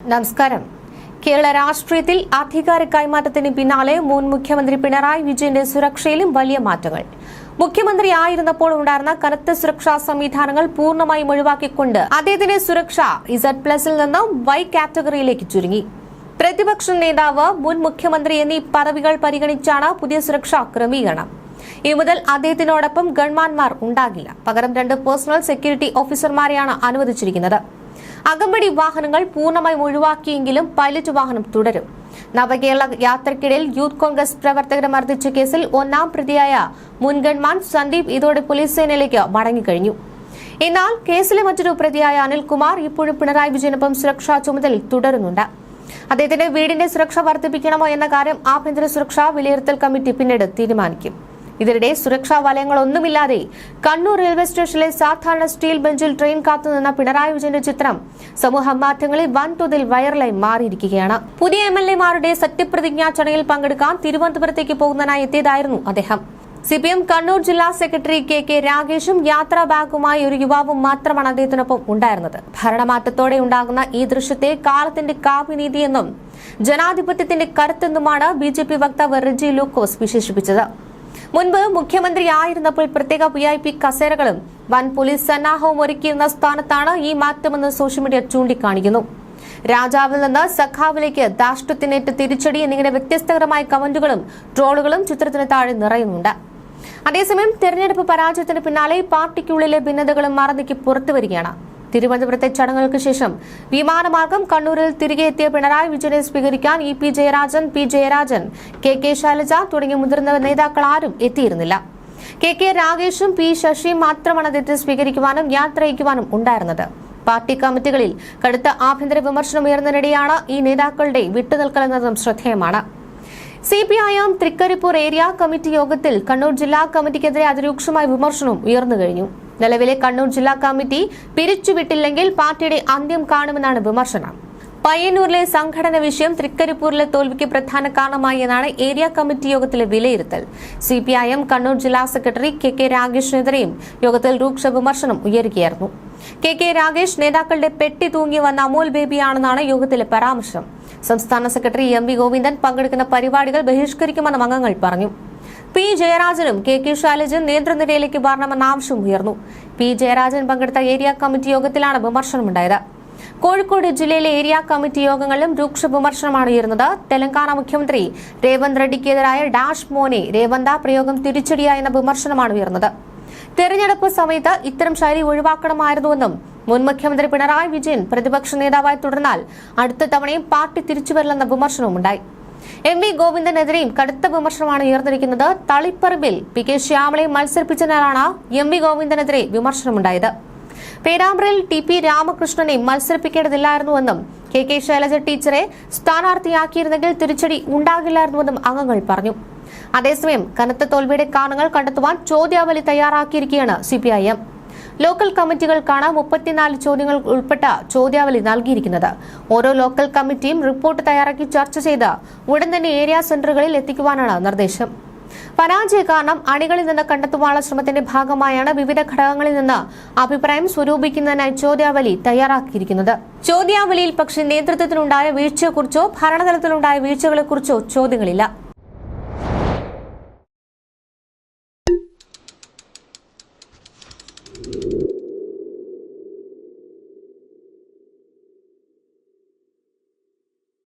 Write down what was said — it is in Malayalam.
നമസ്കാരം. കേരള രാഷ്ട്രീയത്തിൽ അധികാര കൈമാറ്റത്തിന് പിന്നാലെ മുൻ മുഖ്യമന്ത്രി പിണറായി വിജയന്റെ സുരക്ഷയിലും വലിയ മാറ്റങ്ങൾ. മുഖ്യമന്ത്രിയായിരുന്നപ്പോൾ ഉണ്ടായിരുന്ന കനത്ത സുരക്ഷാ സംവിധാനങ്ങൾ പൂർണ്ണമായും ഒഴിവാക്കിക്കൊണ്ട് അദ്ദേഹത്തിന്റെ സുരക്ഷ Z+ൽ നിന്ന് Y കാറ്റഗറിയിലേക്ക് ചുരുങ്ങി. പ്രതിപക്ഷ നേതാവ്, മുൻ മുഖ്യമന്ത്രി എന്നീ പദവികൾ പരിഗണിച്ചാണ് പുതിയ സുരക്ഷാ ക്രമീകരണം. ഇനി മുതൽ അദ്ദേഹത്തിനോടൊപ്പം ഗൺമാൻമാർ ഉണ്ടാകില്ല. പകരം 2 പേഴ്സണൽ സെക്യൂരിറ്റി ഓഫീസർമാരെയാണ് അനുവദിച്ചിരിക്കുന്നത്. അകമ്പടി വാഹനങ്ങൾ പൂർണ്ണമായും ഒഴിവാക്കിയെങ്കിലും പൈലറ്റ് വാഹനം തുടരും. നവകേരള യാത്രയ്ക്കിടയിൽ യൂത്ത് കോൺഗ്രസ് പ്രവർത്തകരെ മർദ്ദിച്ച കേസിൽ 1-ാം പ്രതിയായ മുൻ ഗൺമാൻ സന്ദീപ് ഇതോടെ പോലീസ് സേനയിലേക്ക് മടങ്ങിക്കഴിഞ്ഞു. എന്നാൽ കേസിലെ മറ്റൊരു പ്രതിയായ അനിൽകുമാർ ഇപ്പോഴും പിണറായി വിജയനൊപ്പം സുരക്ഷാ ചുമതലയിൽ തുടരുന്നുണ്ട്. അദ്ദേഹത്തിന്റെ വീടിന്റെ സുരക്ഷ വർദ്ധിപ്പിക്കണമോ എന്ന കാര്യം ആഭ്യന്തര സുരക്ഷാ വിലയിരുത്തൽ കമ്മിറ്റി പിന്നീട് തീരുമാനിക്കും. ഇതിനിടെ സുരക്ഷാ വലയങ്ങളൊന്നുമില്ലാതെ കണ്ണൂർ റെയിൽവേ സ്റ്റേഷനിലെ സാധാരണ സ്റ്റീൽ ബെഞ്ചിൽ ട്രെയിൻ കാത്തുനിന്ന പിണറായി വിജയന്റെ ചിത്രം സമൂഹ മാധ്യമങ്ങളിൽ വൻതോതിൽ വൈറലായി മാറിയിരിക്കുകയാണ്. പുതിയ MLA-മാരുടെ സത്യപ്രതിജ്ഞാ ചടങ്ങിൽ പങ്കെടുക്കാൻ തിരുവനന്തപുരത്തേക്ക് പോകുന്നതിനായി എത്തിയതായിരുന്നു അദ്ദേഹം. CPM കണ്ണൂർ ജില്ലാ സെക്രട്ടറി KK രാഗേഷും യാത്രാ ബാഗുമായി ഒരു യുവാവും മാത്രമാണ് അദ്ദേഹത്തിനൊപ്പം ഉണ്ടായിരുന്നത്. ഭരണമാറ്റത്തോടെ ഉണ്ടാകുന്ന ഈ ദൃശ്യത്തെ കാലത്തിന്റെ കാവ്യനീതിയെന്നും ജനാധിപത്യത്തിന്റെ കരുത്തെന്നുമാണ് BJP വക്താവ് റെജി ലൂക്കോസ് വിശേഷിപ്പിച്ചത്. മുൻപ് മുഖ്യമന്ത്രിയായിരുന്നപ്പോൾ പ്രത്യേക VIP കസേരകളും വൻ പോലീസ് സന്നാഹവും ഒരുക്കിയിരുന്ന സ്ഥാനത്താണ് ഈ മാറ്റമെന്ന് സോഷ്യൽ മീഡിയ ചൂണ്ടിക്കാണിക്കുന്നു. രാജാവിൽ നിന്ന് സഖാവിലേക്ക് ധാർഷ്ട്യത്തിനേറ്റ തിരിച്ചടി എന്നിങ്ങനെ വ്യത്യസ്തകരമായ കമന്റുകളും ട്രോളുകളും ചിത്രത്തിന് താഴെ നിറയുന്നുണ്ട്. അതേസമയം തെരഞ്ഞെടുപ്പ് പരാജയത്തിന് പിന്നാലെ പാർട്ടിക്കുള്ളിലെ ഭിന്നതകളും മറന്നേക്ക് പുറത്തുവരികയാണ്. തിരുവനന്തപുരത്തെ ചടങ്ങുകൾക്ക് ശേഷം വിമാനമാർഗം കണ്ണൂരിൽ തിരികെ എത്തിയ പിണറായി വിജയനെ സ്വീകരിക്കാൻ EP Jayarajan, P Jayarajan, KK Shailaja തുടങ്ങിയ മുതിർന്ന നേതാക്കൾ ആരും എത്തിയിരുന്നില്ല. KK രാഗേഷും P ശശിയും മാത്രമാണ് അദ്ദേഹത്തെ സ്വീകരിക്കുവാനും യാത്രയക്കുവാനും ഉണ്ടായിരുന്നത്. പാർട്ടി കമ്മിറ്റികളിൽ കടുത്ത ആഭ്യന്തര വിമർശനം ഉയർന്നതിനിടെയാണ് ഈ നേതാക്കളുടെ വിട്ടുനിൽക്കലെന്നതും ശ്രദ്ധേയമാണ്. CPIM തൃക്കരിപ്പൂർ ഏരിയ കമ്മിറ്റി യോഗത്തിൽ കണ്ണൂർ ജില്ലാ കമ്മിറ്റിക്കെതിരെ അതിരൂക്ഷമായ വിമർശനവും ഉയർന്നു കഴിഞ്ഞു. നിലവിലെ കണ്ണൂർ ജില്ലാ കമ്മിറ്റി പിരിച്ചുവിട്ടില്ലെങ്കിൽ പാർട്ടിയുടെ അന്ത്യം കാണുമെന്നാണ് വിമർശനം. പയ്യന്നൂരിലെ സംഘടന വിഷയം തൃക്കരിപ്പൂരിലെ തോൽവിക്ക് പ്രധാന കാരണമായി എന്നാണ് ഏരിയ കമ്മിറ്റി യോഗത്തിലെ വിലയിരുത്തൽ. CPIM കണ്ണൂർ ജില്ലാ സെക്രട്ടറി KK രാഗേഷിനെതിരെയും യോഗത്തിൽ രൂക്ഷ വിമർശനം ഉയരുകയായിരുന്നു. KK രാഗേഷ് നേതാക്കളുടെ പെട്ടി തൂങ്ങി വന്ന അമോൽ ബേബിയാണെന്നാണ് യോഗത്തിലെ പരാമർശം. സംസ്ഥാന സെക്രട്ടറി MV ഗോവിന്ദൻ പങ്കെടുക്കുന്ന പരിപാടികൾ ബഹിഷ്കരിക്കുമെന്നും അംഗങ്ങൾ പറഞ്ഞു. P ജയരാജനും KK ശൈലജൻ നേതൃനിരയിലേക്ക് വരണമെന്ന ആവശ്യം ഉയർന്നു. P ജയരാജൻ പങ്കെടുത്ത ഏരിയ കമ്മിറ്റി യോഗത്തിലാണ് വിമർശനമുണ്ടായത്. കോഴിക്കോട് ജില്ലയിലെ ഏരിയ കമ്മിറ്റി യോഗങ്ങളിലും രൂക്ഷ വിമർശനമാണ് ഉയർന്നത്. തെലങ്കാന മുഖ്യമന്ത്രി രേവന്ത് റെഡ്ഡിക്കെതിരായ ഡാഷ് മോനെ രേവന്ത പ്രയോഗം തിരിച്ചടിയായെന്ന വിമർശനമാണ് ഉയർന്നത്. തെരഞ്ഞെടുപ്പ് സമയത്ത് ഇത്തരം ശൈലി ഒഴിവാക്കണമായിരുന്നുവെന്നും മുൻ മുഖ്യമന്ത്രി പിണറായി വിജയൻ പ്രതിപക്ഷ നേതാവായി തുടർന്നാൽ അടുത്ത തവണയും പാർട്ടി തിരിച്ചുവരില്ലെന്ന വിമർശനവുമുണ്ടായി. MV ഗോവിന്ദനെതിരെയും കടുത്ത വിമർശനമാണ് ഉയർന്നിരിക്കുന്നത്. തളിപ്പറമ്പിൽ PK ശ്യാമളയെ മത്സരിപ്പിച്ചതിനാലാണ് MV ഗോവിന്ദനെതിരെ വിമർശനമുണ്ടായത്. പേരാമ്പ്രയിൽ TP രാമകൃഷ്ണനെ മത്സരിപ്പിക്കേണ്ടതില്ലായിരുന്നുവെന്നും KK Shailaja ടീച്ചറെ സ്ഥാനാർത്ഥിയാക്കിയിരുന്നെങ്കിൽ തിരിച്ചടി ഉണ്ടാകില്ലായിരുന്നുവെന്നും അംഗങ്ങൾ പറഞ്ഞു. അതേസമയം കനത്ത തോൽവിയുടെ കാരണങ്ങൾ കണ്ടെത്തുവാൻ ചോദ്യാവലി തയ്യാറാക്കിയിരിക്കുകയാണ് CPIM. ലോക്കൽ കമ്മിറ്റികൾക്കാണ് 34 ചോദ്യങ്ങൾ ഉൾപ്പെട്ട ചോദ്യാവലി നൽകിയിരിക്കുന്നത്. ഓരോ ലോക്കൽ കമ്മിറ്റിയും റിപ്പോർട്ട് തയ്യാറാക്കി ചർച്ച ചെയ്ത് ഉടൻ തന്നെ ഏരിയ സെന്ററുകളിൽ എത്തിക്കുവാനാണ് നിർദ്ദേശം. പരാജയ കാരണം അണികളിൽ നിന്ന് കണ്ടെത്തുവാനുള്ള ശ്രമത്തിന്റെ ഭാഗമായാണ് വിവിധ ഘടകങ്ങളിൽ നിന്ന് അഭിപ്രായം സ്വരൂപിക്കുന്നതിനായി ചോദ്യാവലി തയ്യാറാക്കിയിരിക്കുന്നത്. ചോദ്യാവലിയിൽ പക്ഷേ നേതൃത്വത്തിനുണ്ടായ വീഴ്ചയെക്കുറിച്ചോ ഭരണതലത്തിലുണ്ടായ വീഴ്ചകളെക്കുറിച്ചോ ചോദ്യങ്ങളില്ല.